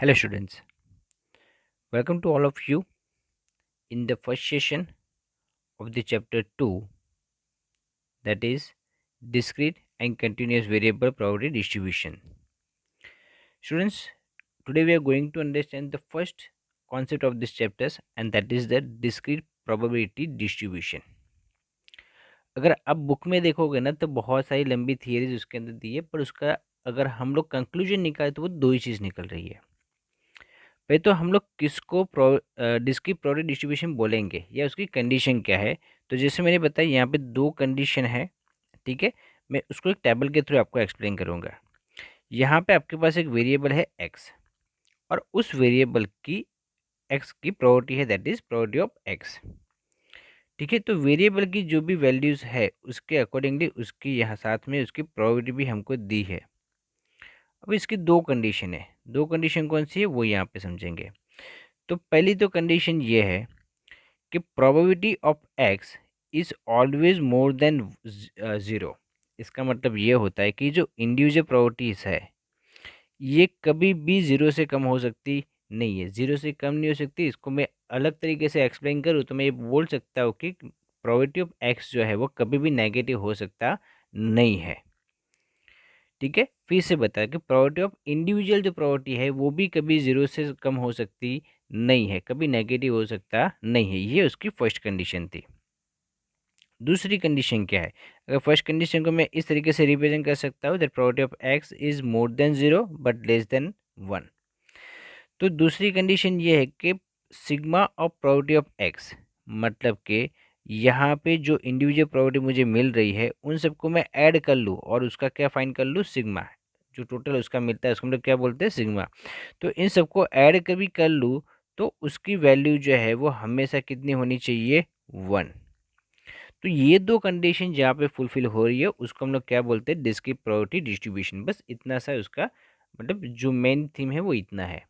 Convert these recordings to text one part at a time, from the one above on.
Hello, students. Welcome to all of you in the first session of the chapter 2, that is discrete and continuous variable probability distribution. Students, today we are going to understand the first concept of this chapters, and that is the discrete probability distribution. अगर आप book में देखोगे ना तो बहुत सारी लंबी theories उसके अंदर दी है, पर उसका अगर हम लोग कंक्लूजन निकाले तो वो दो ही चीज़ निकल रही है। पहले तो हम लोग किसको डिस्क्रीट प्रोबेबिलिटी डिस्ट्रीब्यूशन बोलेंगे या उसकी कंडीशन क्या है। तो जैसे मैंने बताया यहाँ पे दो कंडीशन है, ठीक है। मैं उसको एक टेबल के थ्रू आपको एक्सप्लेन करूँगा। यहाँ पे आपके पास एक वेरिएबल है एक्स, और उस वेरिएबल की एक्स की प्रोबेबिलिटी है, that is probability of x, ठीक है। तो वेरिएबल की जो भी वैल्यूज़ है उसके अकॉर्डिंगली उसकी यहाँ साथ में उसकी प्रोबेबिलिटी भी हमको दी है। अब इसकी दो कंडीशन है, दो कंडीशन कौन सी है वो यहाँ पे समझेंगे। तो पहली तो कंडीशन ये है कि probability of X is always more than zero. इसका मतलब ये होता है कि जो इंडिविजुअल प्रोबेबिलिटीज है ये कभी भी ज़ीरो से कम हो सकती नहीं है, ज़ीरो से कम नहीं हो सकती। इसको मैं अलग तरीके से एक्सप्लेन करूँ तो मैं ये बोल सकता हूँ कि प्रोबेबिलिटी ऑफ एक्स जो है वो कभी भी नेगेटिव हो सकता नहीं है, ठीक है। फिर से बताया कि प्रोबेबिलिटी ऑफ इंडिविजुअल जो प्रोबेबिलिटी है वो भी कभी ज़ीरो से कम हो सकती नहीं है, कभी नेगेटिव हो सकता नहीं है। ये उसकी फर्स्ट कंडीशन थी। दूसरी कंडीशन क्या है? अगर फर्स्ट कंडीशन को मैं इस तरीके से रिप्रेजेंट कर सकता हूँ, that probability of X is more than zero but less than one. तो दूसरी कंडीशन ये है कि sigma of probability of x, मतलब कि यहाँ पे जो इंडिविजुअल प्रोबेबिलिटी मुझे मिल रही है उन सबको मैं ऐड कर लूँ और उसका क्या फाइंड कर लूँ, सिग्मा। जो टोटल उसका मिलता है उसको हम लोग क्या बोलते हैं, सिग्मा। तो इन सबको ऐड कभी कर लूँ तो उसकी वैल्यू जो है वो हमेशा कितनी होनी चाहिए, वन। तो ये दो कंडीशन जहाँ पे फुलफिल हो रही है उसको हम लोग क्या बोलते हैं, डिस्क्रीट प्रोबेबिलिटी डिस्ट्रीब्यूशन। बस इतना सा उसका मतलब जो मेन थीम है वो इतना है।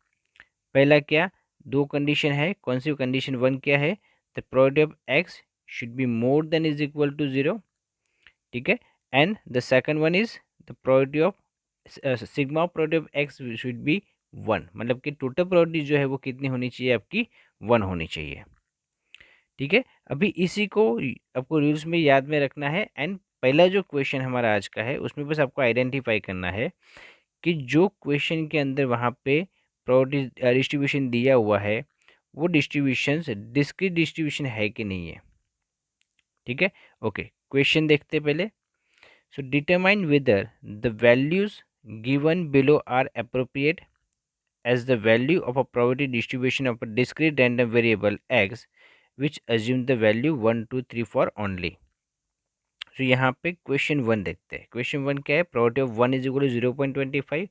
पहला क्या, दो कंडीशन है, कौन सी कंडीशन वन क्या है, the probability of X should be more than is equal to zero, ठीक है। And the second one is the probability of sigma of probability of X should be one, मतलब कि total probability जो है वो कितनी होनी चाहिए, आपकी वन होनी चाहिए, ठीक है। अभी इसी को आपको रूल्स में याद में रखना है। एंड पहला जो क्वेश्चन हमारा आज का है उसमें बस आपको आइडेंटिफाई करना है कि जो क्वेश्चन के अंदर वहाँ पे प्रोबेबिलिटी डिस्ट्रीब्यूशन दिया हुआ है वो डिस्ट्रीब्यूशन डिस्क्रीट डिस्ट्रीब्यूशन है कि नहीं है, ठीक है। ओके, क्वेश्चन देखते पहले। So determine whether the values given below are appropriate as the value of a probability distribution of a discrete random variable x which assume the value 1 2 3 4 only। तो यहाँ पे क्वेश्चन वन देखते हैं। Question one क्या है, probability of one is equal to 0.25,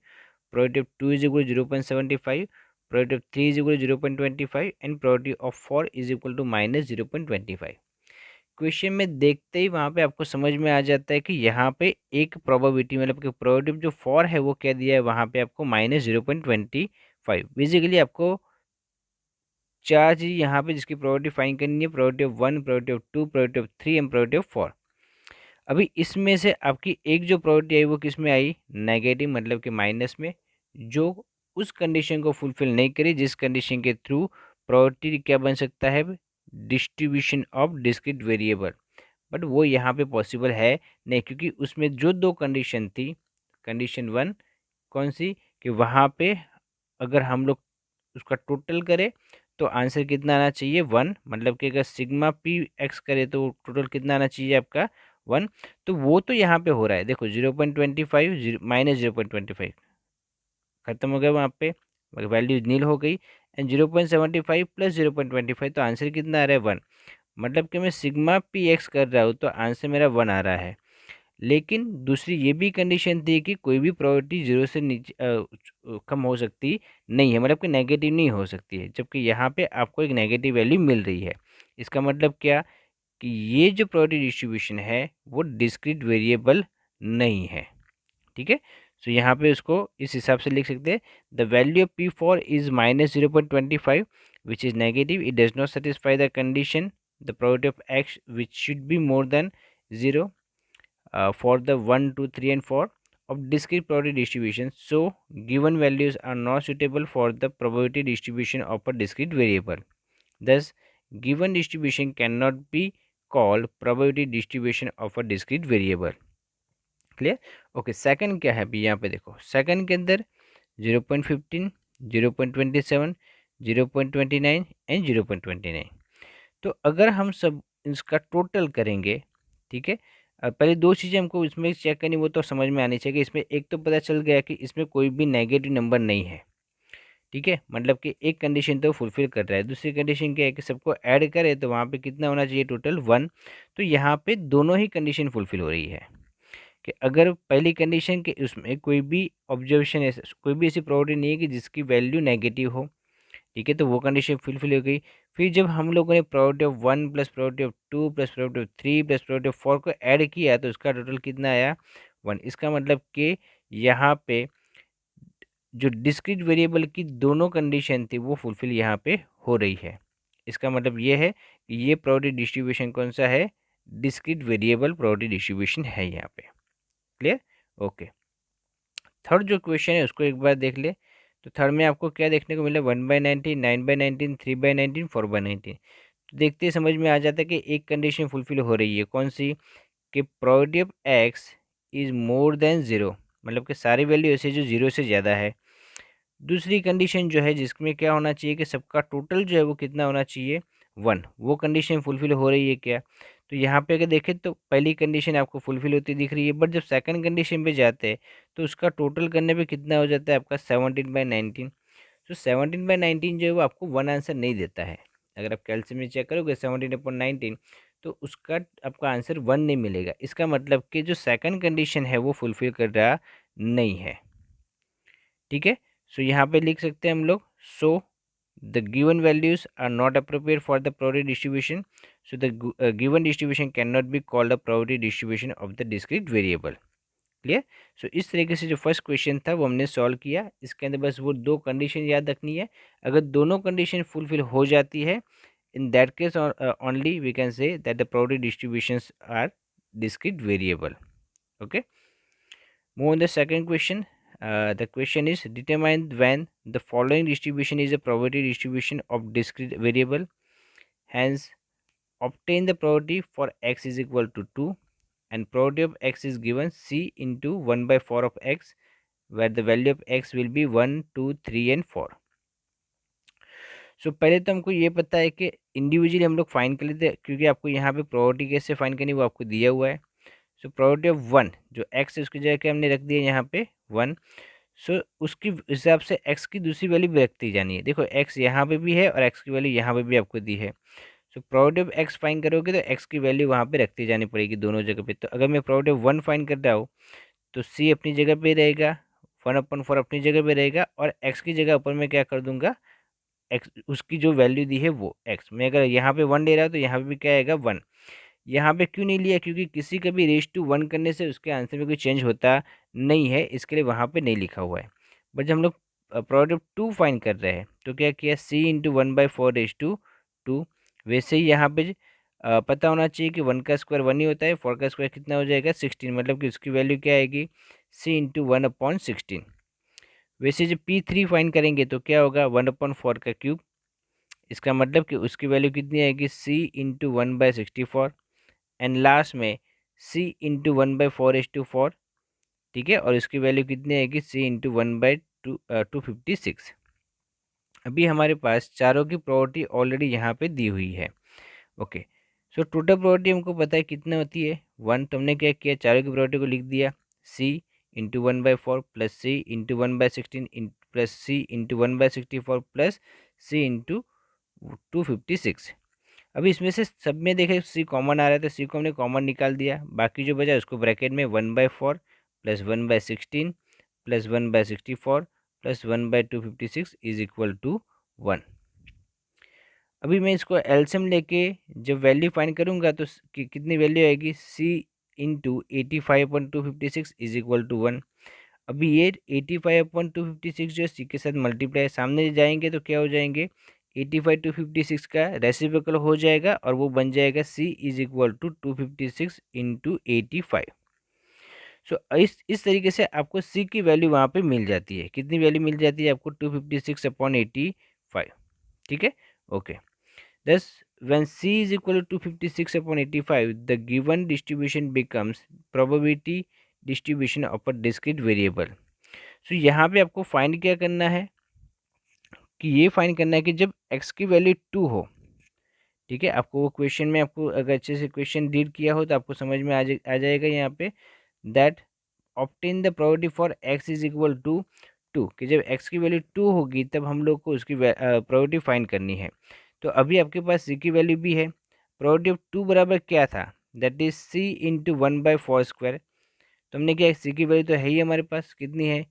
probability of two is equal to 0.75, probability of three is equal to 0.25 and probability of four is equal to minus 0.25। Question में देखते ही वहाँ पे आपको समझ में आ जाता है कि यहाँ पे एक प्रोबेबिलिटी मतलब कि प्रोबेबिलिटी जो फोर है वो क्या दिया है, वहाँ पे आपको माइनस 0.25। बेसिकली आपको चार चीज़ यहाँ पे जिसकी प्रोबेबिलिटी फाइंड करनी है, probability of one, probability of two, probability of three and probability of four. अभी इसमें से आपकी एक जो प्रोबेबिलिटी आई वो किस में आई, नेगेटिव, मतलब कि माइनस में, जो उस कंडीशन को फुलफिल नहीं करी जिस कंडीशन के थ्रू प्रोबेबिलिटी क्या बन सकता है, distribution of discrete variable. But वो यहाँ पे पॉसिबल है नहीं, क्योंकि उसमें जो दो कंडीशन थी, कंडीशन वन कौन सी, कि वहाँ पे अगर हम लोग उसका टोटल करें तो आंसर कितना आना चाहिए, वन। मतलब कि अगर सिग्मा पी एक्स करे तो टोटल कितना आना चाहिए आपका, वन। तो वो तो यहाँ पे हो रहा है, देखो 0.25 माइनस 0.25 खत्म हो गया वहाँ पे, वैल्यू नील हो गई। एंड 0.75 प्लस 0.25 तो आंसर कितना आ रहा है, वन। मतलब कि मैं सिग्मा पी एक्स कर रहा हूँ तो आंसर मेरा वन आ रहा है। लेकिन दूसरी ये भी कंडीशन थी कि कोई भी प्रोबेबिलिटी जीरो से नीचे कम हो सकती नहीं है, मतलब कि नेगेटिव नहीं हो सकती है, जबकि यहाँ पे आपको एक नेगेटिव वैल्यू मिल रही है। इसका मतलब क्या, कि ये जो प्रोबेबिलिटी डिस्ट्रीब्यूशन है वो डिस्क्रीट वेरिएबल नहीं है, ठीक है। सो यहाँ पे उसको इस हिसाब से लिख सकते हैं, the value of P four is minus 0.25 which is negative, it does not satisfy the condition the probability of X which should be more than zero for the 1 2 3 and 4, of discrete probability distribution, so given values are not suitable for the probability distribution of a discrete variable. Thus given distribution cannot be called probability distribution of a discrete variable. Clear? Okay, second क्या है अभी यहाँ पे देखो, second के अंदर 0.15, 0.27, 0.29 and 0.29। तो अगर हम सब इसका टोटल करेंगे, ठीक है, पहले दो चीज़ें हमको इसमें चेक करनी, वो तो समझ में आनी चाहिए कि इसमें एक तो पता चल गया कि इसमें कोई भी नेगेटिव नंबर नहीं है, ठीक है, मतलब कि एक कंडीशन तो फुलफिल कर रहा है। दूसरी कंडीशन क्या है कि सबको ऐड करे तो वहाँ पे कितना होना चाहिए, टोटल 1। तो यहाँ पे दोनों ही कंडीशन फुलफिल हो रही है कि अगर पहली कंडीशन के उसमें कोई भी ऑब्जर्वेशन ऐसे, कोई भी ऐसी प्रॉपर्टी नहीं है कि जिसकी वैल्यू नेगेटिव हो, ठीक है, तो वो कंडीशन फुलफिल हो गई। फिर जब हम लोगों ने probability of 1 plus probability of 2 plus probability of 3 plus probability of 4 को ऐड किया तो उसका टोटल कितना आया, 1। इसका मतलब कि यहाँ पे जो डिस्क्रीट वेरिएबल की दोनों कंडीशन थी वो फुलफिल यहाँ पे हो रही है। इसका मतलब ये है कि ये प्रोबेबिलिटी डिस्ट्रीब्यूशन कौन सा है, डिस्क्रीट वेरिएबल प्रोबेबिलिटी डिस्ट्रीब्यूशन है यहाँ पे। क्लियर? ओके, थर्ड जो क्वेश्चन है उसको एक बार देख ले। तो थर्ड में आपको क्या देखने को मिला, 1/19, 9/19, 3/19, 4/19। तो देखते ही समझ में आ जाता है कि एक कंडीशन फुलफिल हो रही है, कौन सी, कि probability of X is more than 0, मतलब कि सारी वैल्यू ऐसे जो 0 से ज़्यादा है। दूसरी कंडीशन जो है जिसमें क्या होना चाहिए कि सबका टोटल जो है वो कितना होना चाहिए, 1, वो कंडीशन फुलफिल हो रही है क्या। तो यहाँ पे अगर देखें तो पहली कंडीशन आपको फुलफिल होती दिख रही है, बट जब सेकंड कंडीशन पे जाते हैं तो उसका टोटल करने पे कितना हो जाता है आपका, 17/19। तो 17/19 जो है वो आपको वन आंसर नहीं देता है। अगर आप कैल्शियम में चेक करोगे 17/19, तो उसका आपका आंसर 1 नहीं मिलेगा। इसका मतलब कि जो सेकंड कंडीशन है वो फुलफिल कर रहा नहीं है, ठीक है। सो यहाँ पे लिख सकते हैं हम लोग, so the given values are not appropriate for the probability distribution, so the given distribution can not be called the probability distribution of the discrete variable. Clear? So इस तरीके से जो फर्स्ट क्वेश्चन था वो हमने सॉल्व किया। इसके अंदर बस वो दो कंडीशन याद रखनी है। अगर दोनों कंडीशन फुलफिल हो जाती है, in that case only we can say that the probability distributions are discrete variable. Okay, move on the second question. The question is, determine when the following distribution is a probability distribution of discrete variable. Hence obtain the probability for x is equal to 2 and probability of x is given c into 1/4 of x, where the value of x will be 1, 2, 3 and 4. पहले तो हमको ये पता है कि individually हम लोग find कर लेते हैं, क्योंकि आपको यहाँ पे प्रोबेबिलिटी कैसे फाइंड करनी वो आपको दिया हुआ है। प्रोबेबिलिटी ऑफ 1 जो x है उसकी जगह क्या हमने रख दिया यहाँ पे 1। उसकी हिसाब से x की दूसरी वैल्यू भी रखती जानी है। देखो x यहाँ पे भी है और x की वैल्यू यहाँ पे भी आपको दी है। प्रोबेबिलिटी ऑफ x फाइंड करोगे तो x की वैल्यू वहाँ पे रखती जानी पड़ेगी दोनों जगह पे। तो अगर मैं प्रोबेबिलिटी ऑफ 1 फाइंड कर रहा हूँ तो c अपनी जगह पे रहेगा, 1/4 अपनी जगह पे रहेगा, और x की जगह ऊपर में क्या कर दूंगा, x उसकी जो वैल्यू दी है वो x। मैं अगर यहाँ पे 1 ले रहा हूँ तो यहाँ पे भी क्या आएगा 1। यहाँ पे क्यों नहीं लिया, क्योंकि किसी का भी रेज टू 1 करने से उसके आंसर में कोई चेंज होता नहीं है, इसके लिए वहाँ पे नहीं लिखा हुआ है। बट जब हम लोग प्रोडक्ट ऑफ 2 फाइंड कर रहे हैं तो क्या किया, c इंटू 1/4 रेज टू 2। वैसे ही यहाँ पे पता होना चाहिए कि 1 का स्क्वायर 1 ही होता है, 4 का स्क्वायर कितना हो जाएगा 16, मतलब कि उसकी वैल्यू क्या आएगी, c इंटू 1/16। वैसे जब p3 फाइंड करेंगे तो क्या होगा, 1/4 का क्यूब। इसका मतलब कि उसकी वैल्यू कितनी आएगी, c इंटू 1/64 एंड लास्ट में c इंटू 1/4 ठीक है, और इसकी वैल्यू कितनी आएगी, c इंटू 1/256। अभी हमारे पास चारों की प्रॉपर्टी ऑलरेडी यहाँ पे दी हुई है। ओके, टोटल प्रॉपर्टी हमको पता है कितना होती है 1। तो हमने क्या किया, चारों की प्रॉपर्टी को लिख दिया, c into 1/4 plus c into 1/16 plus c into 1/64 plus c into 256। अभी इसमें से सब में देखें सी कॉमन आ रहा है तो सी को हमने कॉमन निकाल दिया, बाकी जो बचा उसको ब्रैकेट में 1/4 plus 1/16 plus 1/64 plus 1/256 is equal to 1। अभी मैं इसको एलसीएम लेके जब वैल्यू फाइंड करूंगा तो कितनी वैल्यू आएगी, सी इंटू 85/256 इज इक्वल टू 1। अभी ये 85/256 जो है सी के साथ मल्टीप्लाई सामने जाएंगे तो क्या हो जाएंगे, 85/256 का रेसिप्रोकल हो जाएगा और वो बन जाएगा c is equal to 256 into 85। So इस तरीके से आपको सी की वैल्यू वहाँ पे मिल जाती है। कितनी वैल्यू मिल जाती है आपको? 256/85। ठीक है, okay. Thus, when C is equal to 256/85, the given distribution becomes probability distribution of a discrete variable. So यहाँ पे आपको फाइंड क्या करना है कि ये फाइंड करना है कि जब x की वैल्यू 2 हो, ठीक है, आपको वो क्वेश्चन में आपको अगर अच्छे से क्वेश्चन रीड किया हो तो आपको समझ में आ जाएगा यहाँ पे that obtain the probability for x is equal to 2, कि जब x की वैल्यू 2 होगी तब हम लोग को उसकी प्रोबेबिलिटी फाइंड करनी है। तो अभी आपके पास c की वैल्यू भी है, प्रोबेबिलिटी ऑफ 2 बराबर क्या था? That is c into 1/4²। तो हमने क्या, c की वैल्यू तो है ही हमारे पास, कितनी है?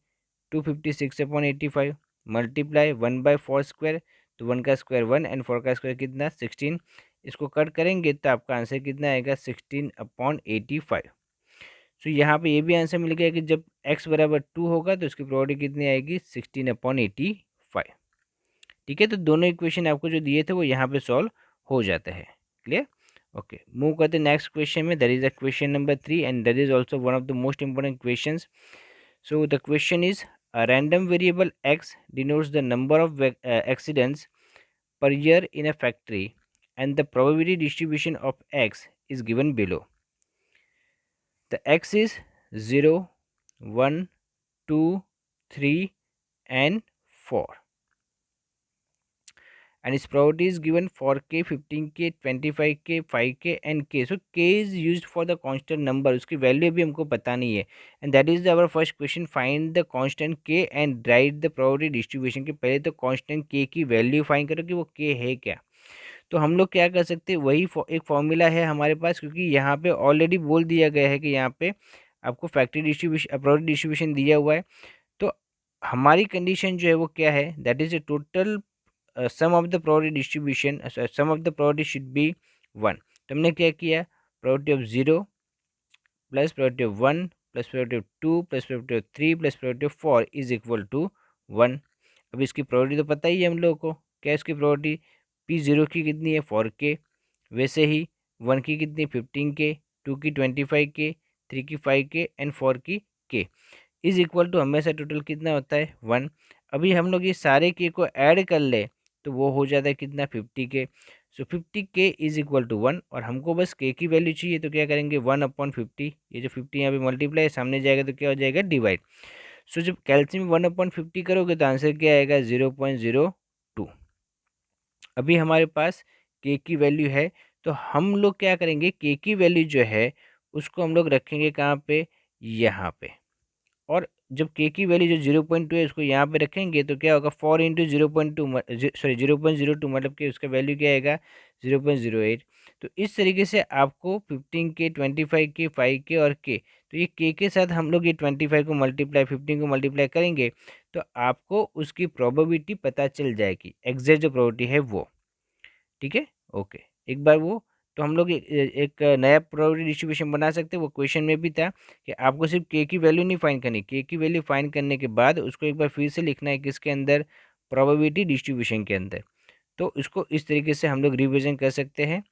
256/85 मल्टीप्लाई 1/4², तो 1 का स्क्वायर 1 एंड 4 का स्क्वायर कितना? 16। इसको कट करेंगे तो आपका आंसर कितना आएगा? 16/85। सो यहाँ पे ये भी आंसर मिल गया कि जब x बराबर 2 होगा तो उसकी प्रोबेबिलिटी कितनी आएगी? 16/85। ठीक है, तो दोनों इक्वेशन आपको जो दिए थे वो यहाँ पे सॉल्व हो जाता है। क्लियर? ओके, मूव करते हैं नेक्स्ट क्वेश्चन में। That is the question number 3 and that is also one of the most important questions. So the question is, a random variable x denotes the number of accidents per year in a factory and the probability distribution of x is given below. The x is 0, 1, 2, 3 and 4 and its probability is given for k, 15k, 25k, 5k and k. So k is used for the constant number, उसकी value भी हमको पता नहीं है and that is our first question, find the constant k and write the probability distribution. के पहले तो constant k की वैल्यू फाइंड करो कि वो k है क्या। तो हम लोग क्या कर सकते हैं, वही एक फॉर्मूला है हमारे पास, क्योंकि यहाँ पे ऑलरेडी बोल दिया गया है कि यहाँ पे आपको फैक्ट्री डिस्ट्रीब्यूशन प्रोबेबिलिटी डिस्ट्रीब्यूशन दिया हुआ है। तो हमारी कंडीशन जो है वो क्या है? That is a total sum of the probability distribution, sum of the probability should be 1। तो हमने क्या किया, probability of 0 plus probability of 1 plus probability of 2 plus probability of 3 plus probability of 4 is equal to 1। अब इसकी probability तो पता ही है हम लोगों को, क्या इसकी प्रोबेबिलिटी? p0 की कितनी है? 4k। वैसे ही 1 की कितनी? 15k, 2 की 25k, 3 की 5k एंड 4 की k इज इक्वल टू हमेशा टोटल कितना होता है? 1। अभी हम लोग ये सारे के को ऐड कर ले तो वो हो जाता है कितना? 50k। So 50k is equal to 1 और हमको बस k की वैल्यू चाहिए, तो क्या करेंगे? 1/50, ये जो 50 यहाँ पे मल्टीप्लाई सामने जाएगा तो क्या हो जाएगा? डिवाइड। सो जब कैल्शियम 1/50 करोगे तो आंसर क्या आएगा? 0.02। अभी हमारे पास k की वैल्यू है, तो हम लोग क्या करेंगे, k की वैल्यू जो है उसको हम लोग रखेंगे कहाँ पे? यहाँ पे। और जब k की वैल्यू जो 0.2 है उसको यहाँ पे रखेंगे तो क्या होगा? 4 इंटू 0.2 सॉरी 0.02 मतलब कि उसका वैल्यू क्या आएगा? 0.08। तो इस तरीके से आपको 15k, 25k, 5k और k, तो ये k के साथ हम लोग ये 25 को मल्टीप्लाई 15 को मल्टीप्लाई करेंगे तो आपको उसकी प्रोबेबिलिटी पता चल जाएगी, एग्जैक्ट जो प्रोबेबिलिटी है वो। ठीक है, ओके। एक बार वो तो हम लोग एक नया प्रोबेबिलिटी डिस्ट्रीब्यूशन बना सकते हैं, वो क्वेश्चन में भी था कि आपको सिर्फ के की वैल्यू नहीं फाइंड करनी, के की वैल्यू फाइंड करने के बाद उसको एक बार फिर से लिखना है किसके अंदर? प्रोबेबिलिटी डिस्ट्रीब्यूशन के अंदर। तो इसको इस तरीके से हम लोग रिविजन कर सकते हैं।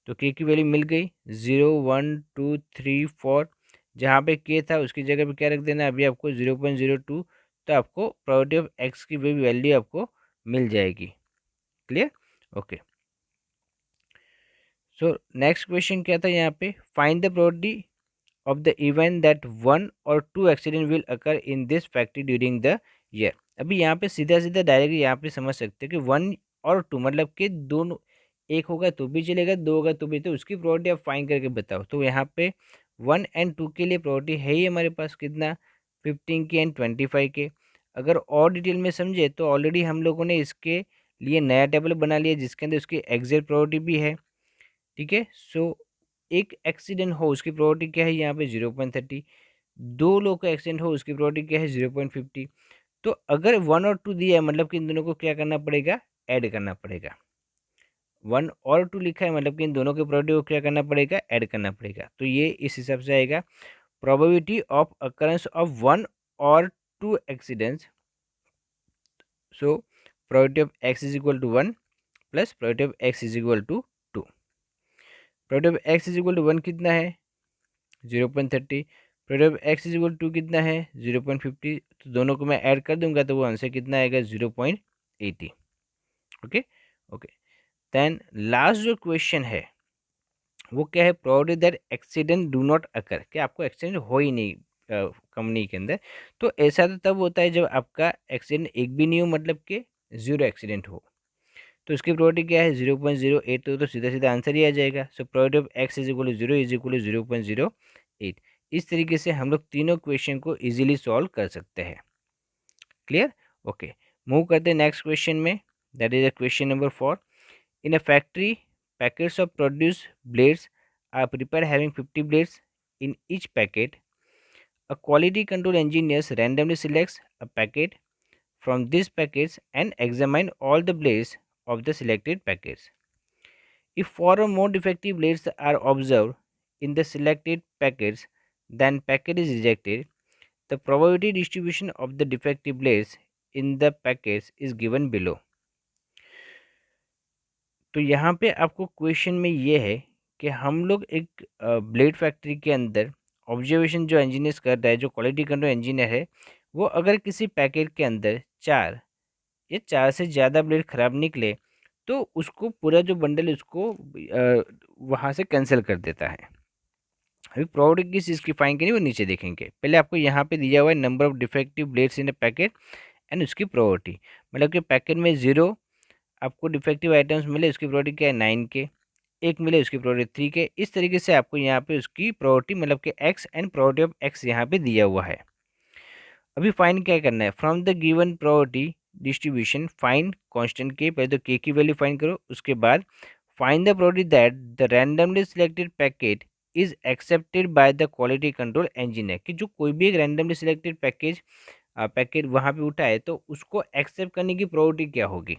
तो के की वैल्यू मिल गई 0, 1, 2, 3, 4। जहाँ पे के था उसकी जगह पे क्या रख देना है अभी आपको? 0.02। तो आपको प्रोबेबिलिटी ऑफ एक्स की भी वैल्यू आपको मिल जाएगी। Clear? Okay. So next question क्या था यहाँ पे? Find the probability of the event that 1 और 2 accident will occur in this factory during the year. अभी यहाँ पे सीधा सीधा डायरेक्ट यहाँ पे समझ सकते हैं कि 1 और 2 मतलब कि दोनों, एक होगा तो भी चलेगा, दो होगा तो भी, तो उसकी प्रोबेबिलिटी आप फाइंड करके बताओ। तो यहाँ पे 1 एंड 2 के लिए प्रोबेबिलिटी है ही हमारे पास कितना? 15 के एंड 25 के। अगर और डिटेल में समझे तो ऑलरेडी हम लोगों ने इसके लिए नया टेबल बना लिया जिसके अंदर उसकी एग्जैक्ट प्रोबेबिलिटी भी है। ठीक है, सो एक एक्सीडेंट हो उसकी प्रोबेबिलिटी क्या है यहाँ पे? 0.30। दो लोग का एक्सीडेंट हो उसकी प्रोबेबिलिटी क्या है? 0.50। तो अगर 1 और 2 दिया है मतलब कि इन दोनों को क्या करना पड़ेगा? ऐड करना पड़ेगा। 1 और 2 लिखा है मतलब कि इन दोनों के प्रोबेबिलिटी को क्या करना पड़ेगा? ऐड करना पड़ेगा। तो ये इस हिसाब से आएगा, प्रोबेबिलिटी ऑफ अकरेंस ऑफ 1 और 2 accidents. So probability of X is equal to 1 plus probability of X is equal to 2। Probability of X is equal to 1 कितना है? 0.30 product of X is equal to कितना है 0.50, तो दोनों को मैं add कर दूंगा तो वो आंसर कितना आएगा 0.80। Okay okay. देन लास्ट जो क्वेश्चन है वो क्या है, provided that accident do not occur, कि आपको एक्सीडेंट हो ही नहीं कंपनी के अंदर। तो ऐसा तो तब होता है जब आपका एक्सीडेंट एक भी नहीं हो, मतलब कि जीरो एक्सीडेंट हो। तो इसकी प्रोबेबिलिटी क्या है 0.08, तो सीधा सीधा आंसर ही आ जाएगा। So probability of X is equal to 0 is equal to 0.08। इस तरीके से हम लोग तीनों क्वेश्चन को इजीली सॉल्व कर सकते हैं। क्लियर? ओके, मूव करते हैं नेक्स्ट क्वेश्चन में। That is a question number 4। In a factory, packets of produce blades are prepared having 50 blades in each packet. A quality control engineer randomly selects a packet from these packets and examine all the blades of the selected packets. If four or more defective blades are observed in the selected packets, then packet is rejected. The probability distribution of the defective blades in the packets is given below. तो यहाँ पे आपको question में ये है कि हम लोग एक ब्लेड फैक्ट्री के अंदर ऑब्जर्वेशन जो इंजीनियर्स कर रहा है, जो क्वालिटी कंट्रोल इंजीनियर है, वो अगर किसी पैकेट के अंदर 4 या 4 से ज़्यादा ब्लेड ख़राब निकले तो उसको पूरा जो बंडल है उसको वहाँ से कैंसिल कर देता है। अभी प्रोडक्ट किस चीज़ की फाइन करेंगे वो नीचे देखेंगे। पहले आपको यहाँ पे दिया हुआ है number of defective blades in A packet and उसकी प्रोबेबिलिटी, मतलब कि पैकेट में 0 आपको डिफेक्टिव आइटम्स मिले, उसकी प्रोबेबिलिटी क्या है 9 के, एक मिले उसकी प्रोबेबिलिटी 3 के। इस तरीके से आपको यहाँ पे उसकी प्रोबेबिलिटी मतलब कि x and probability of x यहाँ पे दिया हुआ है। अभी फाइंड क्या करना है, from the given probability distribution find constant के, पहले तो के की वैल्यू फाइंड करो, उसके बाद find the probability that the randomly selected packet is accepted by the quality control engineer, कि जो कोई भी एक रैंडमली सिलेक्टेड पैकेट वहाँ पे उठा है तो उसको एक्सेप्ट करने की प्रोबेबिलिटी क्या होगी।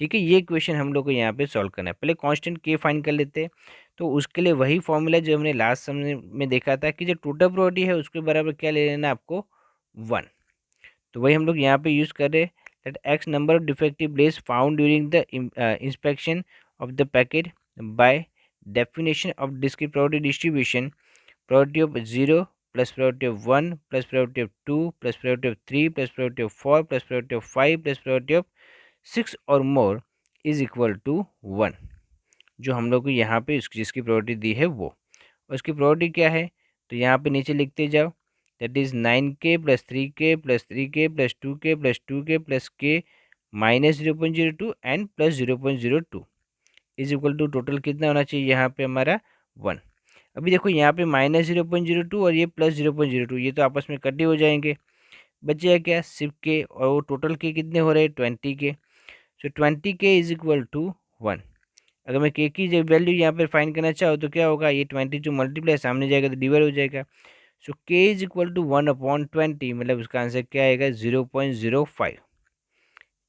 ठीक है, ये क्वेश्चन हम लोग को यहाँ पे सॉल्व करना है। पहले कांस्टेंट के फाइंड कर लेते हैं। तो उसके लिए वही फॉर्मूला जो हमने लास्ट समय में देखा था कि जो टोटल प्रोबेबिलिटी है उसके बराबर क्या ले लेना है आपको 1। तो वही हम लोग यहाँ पे यूज़ कर रहे हैं। That x number of defective blades found during the inspection of the packet by definition of discrete probability distribution, probability of 0 plus probability of 1 plus probability of 2 plus probability of 3 plus probability of 4 plus probability of 5 plus probability of 6 और more is equal to 1। जो हम लोग को यहाँ पे जिसकी probability दी है वो, और उसकी प्रोबेबिलिटी क्या है तो यहाँ पे नीचे लिखते जाओ। That is 9k plus 3k plus 3k plus 2k plus 2k plus k minus 0.02 and plus 0.02 is equal to total कितना होना चाहिए यहाँ पे हमारा 1। अभी देखो यहाँ पे माइनस 0.02 और ये प्लस 0.02, ये तो आपस में कटे हो जाएंगे, बचेगा क्या सिर्फ के, और वो टोटल के कितने हो रहे हैं 20 के। सो 20k इज इक्वल टू 1। अगर मैं के की जब वैल्यू यहाँ पर फाइंड करना चाहूँ तो क्या होगा, ये 20 जो मल्टीप्लाई सामने जाएगा तो डिवाइड हो जाएगा। सो के इज इक्वल टू 1/20, मतलब उसका आंसर क्या आएगा 0.05।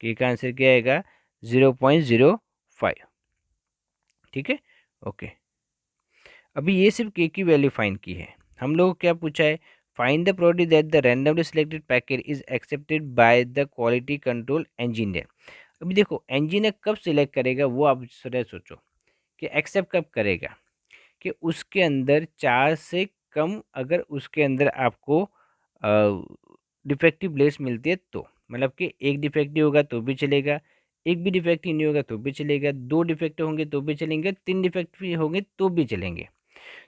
के का आंसर क्या आएगा 0.05। ठीक है, ओके। अभी ये सिर्फ के की वैल्यू फाइंड की है। हम लोग को क्या पूछा है, find the probability that the randomly selected packet is accepted by the quality control engineer. अभी देखो इंजीनियर कब सिलेक्ट करेगा वो आप थोड़ा सोचो, कि एक्सेप्ट कब करेगा, कि उसके अंदर 4 से कम अगर उसके अंदर आपको डिफेक्टिव ब्लेड्स मिलती है तो, मतलब कि एक डिफेक्टिव होगा तो भी चलेगा, एक भी डिफेक्टिव नहीं होगा तो भी चलेगा, 2 डिफेक्टिव होंगे तो भी चलेंगे, 3 डिफेक्टिव होंगे तो भी चलेंगे।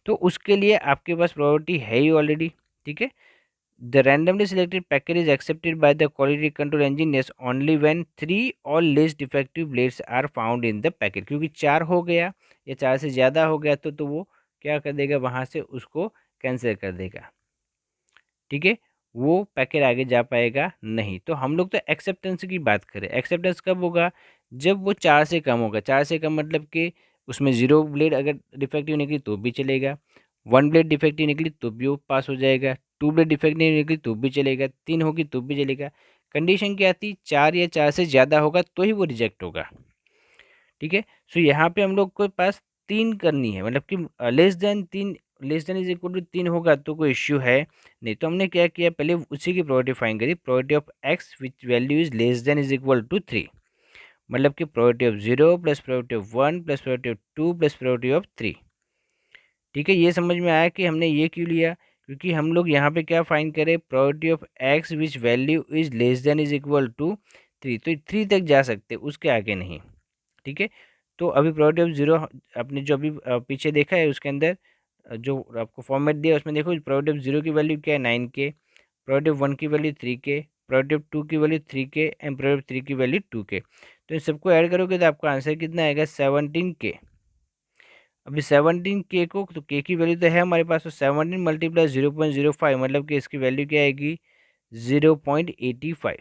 तो उसके लिए आपके पास प्रोबेबिलिटी है ही ऑलरेडी। ठीक है, the randomly selected packet is accepted by the quality control engineers only when 3 और less defective blades are found in the packet, क्योंकि 4 हो गया या 4 से ज़्यादा हो गया तो वो क्या कर देगा, वहाँ से उसको कैंसिल कर देगा। ठीक है, वो पैकेट आगे जा पाएगा नहीं। तो हम लोग तो एक्सेप्टेंस की बात करें, एक्सेप्टेंस कब होगा, जब वो 4 से कम होगा। 4 से कम मतलब कि उसमें 0 ब्लेड अगर डिफेक्टिव निकली तो भी चलेगा, 1 ब्लेड डिफेक्टिव निकली तो भी वो पास हो जाएगा, 2 ब्लेड डिफेक्टिव निकली तो भी चलेगा, 3 होगी तो भी चलेगा। कंडीशन क्या आती, 4 या 4 से ज़्यादा होगा तो ही वो रिजेक्ट होगा। ठीक है, सो यहाँ पे हम लोग के पास 3 करनी है, मतलब कि less than 3, less than is equal to 3 होगा तो कोई इश्यू है नहीं। तो हमने क्या किया, पहले उसी की प्रोबेबिलिटी फाइंड करी, probability of X which value is less than is equal to 3, मतलब कि probability of 0 plus probability of 1 plus probability of 2 plus probability of 3। ठीक है, ये समझ में आया कि हमने ये क्यों लिया, क्योंकि हम लोग यहाँ पे क्या फाइंड करें, probability of X which value is less than is equal to 3, तो 3 तक जा सकते, उसके आगे नहीं। ठीक है, तो अभी प्रोबेबिलिटी ऑफ जीरो आपने जो अभी पीछे देखा है उसके अंदर जो आपको फॉर्मेट दिया उसमें देखो प्रोबेबिलिटी ऑफ जीरो की वैल्यू क्या है 9k, प्रोबेबिलिटी ऑफ 1 की वैल्यू 3k, प्रोबेबिलिटी ऑफ 2 की value 3k and probability of 3 की वैल्यू 2k। तो इन सबको ऐड करोगे तो आपका आंसर कितना आएगा 17k। अभी 17k को, तो k की वैल्यू तो है हमारे पास, तो 17 मल्टीप्लाई 0.05 मतलब कि इसकी वैल्यू क्या आएगी 0.85।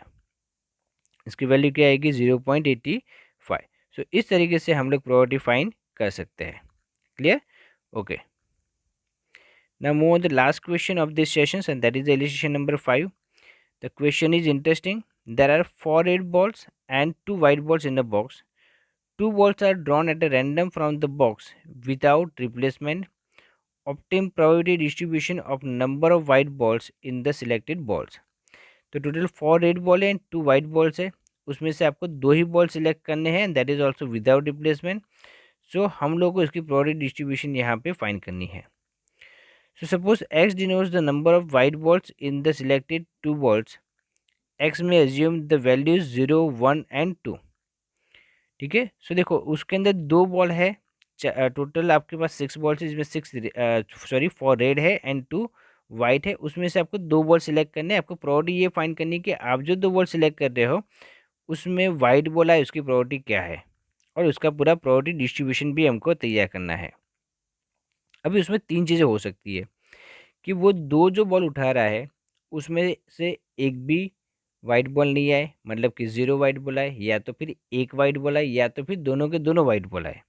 इसकी वैल्यू क्या आएगी 0.85। सो इस तरीके से हम लोग प्रोबेबिलिटी फाइंड कर सकते हैं। Clear? Okay, now move on the last question of this session, and that is the illustration number 5. The question is interesting. There are 4 red balls and 2 white balls in the box. 2 balls are drawn at a random from the box without replacement. Obtain probability distribution of number of white balls in the selected balls. तो total 4 red ball है and 2 white balls है, उसमें से आपको 2 ही ball select करने हैं, that is also without replacement. So हम लोग को इसकी प्रोबेबिलिटी डिस्ट्रीब्यूशन यहाँ पे फाइंड करनी है। So suppose x denotes the number of white balls in the selected 2 balls. x may assume the values 0, 1 and 2. ठीक है, सो देखो उसके अंदर 2 बॉल है, टोटल आपके पास 6 बॉल्स है, जिसमें 4 रेड है एंड 2 वाइट है। उसमें से आपको 2 बॉल सिलेक्ट करने हैं। आपको प्रोबेबिलिटी ये फाइंड करनी है कि आप जो 2 बॉल सिलेक्ट कर रहे हो उसमें वाइट बॉल है उसकी प्रोबेबिलिटी क्या है, और उसका पूरा प्रोबेबिलिटी डिस्ट्रीब्यूशन भी हमको तैयार करना है। अभी उसमें 3 चीज़ें हो सकती है कि वो 2 जो बॉल उठा रहा है उसमें से एक भी वाइट बॉल नहीं आए, मतलब कि 0 वाइट बॉल आए, या तो फिर एक वाइट बॉल आए, या तो फिर दोनों के दोनों वाइट बॉल आए।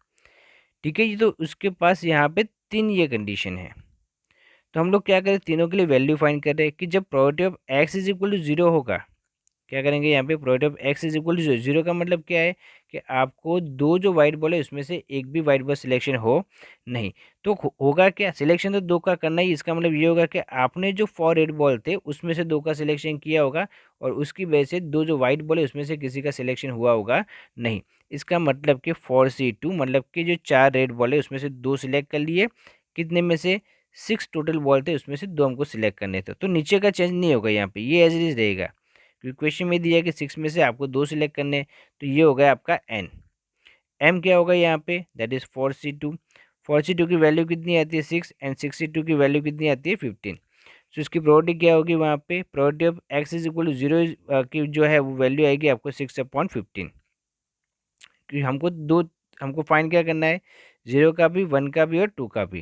ठीक है जी, तो उसके पास यहाँ पे 3 ये कंडीशन है। तो हम लोग क्या करें, तीनों के लिए वैल्यू फाइंड कर रहे हैं कि जब probability of X is equal to 0 होगा, क्या करेंगे यहाँ पे product of X is equal to 0। 0 का मतलब क्या है कि आपको 2 जो वाइट बॉल है उसमें से एक भी वाइट बॉल सिलेक्शन हो नहीं। तो होगा क्या, सिलेक्शन तो 2 का करना ही, इसका मतलब ये होगा कि आपने जो 4 रेड बॉल थे उसमें से 2 का सिलेक्शन किया होगा, और उसकी वजह से 2 जो वाइट बॉल है उसमें से किसी का सिलेक्शन हुआ होगा नहीं। इसका मतलब कि 4C2 मतलब कि जो 4 रेड बॉल है उसमें से 2 सिलेक्ट कर लिए, कितने में से 6 टोटल बॉल थे उसमें से 2 हमको सिलेक्ट करने थे। तो नीचे का चेंज नहीं होगा यहाँ पे, ये एज इट इज रहेगा, क्योंकि क्वेश्चन में दिया है कि 6 में से आपको 2 सिलेक्ट करने हैं। तो ये हो गया आपका एन। एम क्या होगा यहाँ पे, दैट इज 4C2। 4C2 की वैल्यू कितनी आती है 6, एंड 6C2 की वैल्यू कितनी आती है 15। सो इसकी प्रोबेबिलिटी क्या होगी वहाँ पे, probability of X is equal to 0 की जो है वो वैल्यू आएगी आपको 6/15। क्योंकि हमको फाइंड क्या करना है, 0 का भी, 1 का भी और 2 का भी।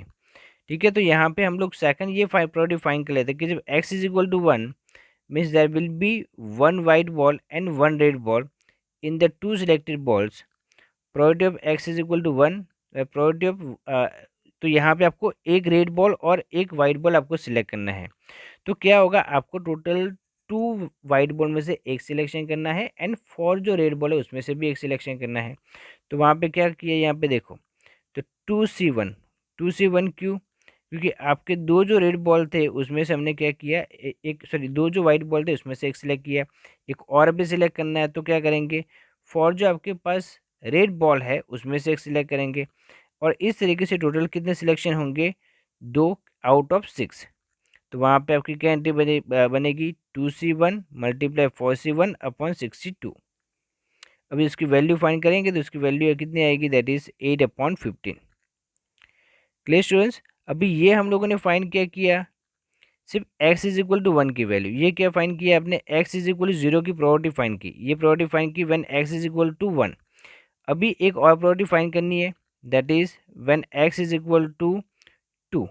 ठीक है, तो यहाँ पे हम लोग सेकंड ये प्रोबेबिलिटी फाइंड कर लेते हैं कि जब X is equal to 1 means there will be 1 white ball and 1 red ball in the 2 selected balls. Probability of x is equal to 1, probability of तो यहाँ पे आपको एक रेड बॉल और एक वाइट बॉल आपको सिलेक्ट करना है। तो क्या होगा, आपको टोटल 2 वाइट बॉल में से एक सिलेक्शन करना है एंड 4 जो रेड बॉल है उसमें से भी एक सिलेक्शन करना है। तो वहाँ पे क्या किया, यहाँ पे देखो, तो 2C1, 2C1 क्यों, क्योंकि आपके 2 जो रेड बॉल थे उसमें से हमने क्या किया, एक सॉरी 2 जो वाइट बॉल थे उसमें से एक सिलेक्ट किया, एक और भी सिलेक्ट करना है। तो क्या करेंगे, 4 जो आपके पास रेड बॉल है उसमें से एक सिलेक्ट करेंगे, और इस तरीके से टोटल कितने सिलेक्शन होंगे, 2 आउट ऑफ 6। तो वहाँ पे आपकी क्या एंट्री बनेगी 2C1 मल्टीप्लाई 4C1 अपॉन 62। अभी इसकी वैल्यू फाइंड करेंगे तो इसकी वैल्यू कितनी आएगी, दैट इज 8/15। Clear students? अभी ये हम लोगों ने फाइंड क्या किया, सिर्फ x इज इक्वल टू 1 की वैल्यू। ये क्या फाइंड किया आपने, x इज इक्वल टू 0 की प्रोबेबिलिटी फाइंड की, ये प्रोबेबिलिटी फाइंड की when x is equal to 1। अभी एक और प्रोबेबिलिटी फाइंड करनी है, that is when x is equal to 2।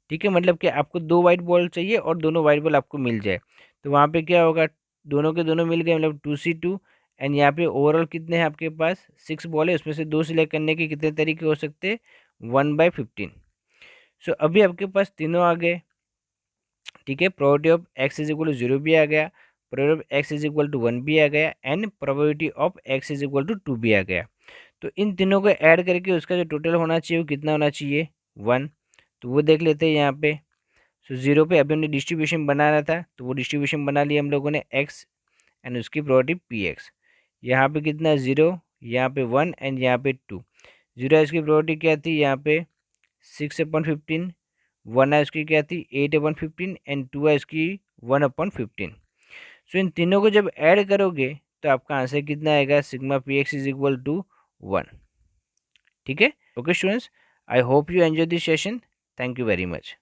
ठीक है, मतलब कि आपको 2 वाइट बॉल चाहिए और दोनों वाइट बॉल आपको मिल जाए। तो वहाँ पे क्या होगा, दोनों के दोनों मिल गए मतलब 2C2, एंड यहाँ पे ओवरऑल कितने हैं आपके पास 6 बॉल है, उसमें से 2 सिलेक्ट करने के कितने तरीके हो सकते हैं, 1/15। सो अभी आपके पास तीनों आ गए। ठीक है, probability of X is equal to 0 भी आ गया, probability of X is equal to 1 भी आ गया, and probability of X is equal to 2 भी आ गया। तो इन तीनों को ऐड करके उसका जो टोटल होना चाहिए वो कितना होना चाहिए, 1। तो वो देख लेते हैं यहाँ पे। सो 0 पे अभी हमने डिस्ट्रीब्यूशन बनाना था, तो वो डिस्ट्रीब्यूशन बना लिया हम लोगों ने, एक्स एंड उसकी प्रोबेबिलिटी पी एक्स। यहाँ पे कितना 0, यहाँ पे 1 एंड यहाँ पे 2। 0 इसकी प्रोबेबिलिटी क्या थी यहाँ पे 6/15, वन है उसकी क्या थी 8/15 एंड 2 है उसकी 1/15। सो इन तीनों को जब ऐड करोगे तो आपका आंसर कितना आएगा, sigma P X is equal to 1। ठीक है, okay students, I hope you enjoy this session. Thank you very much.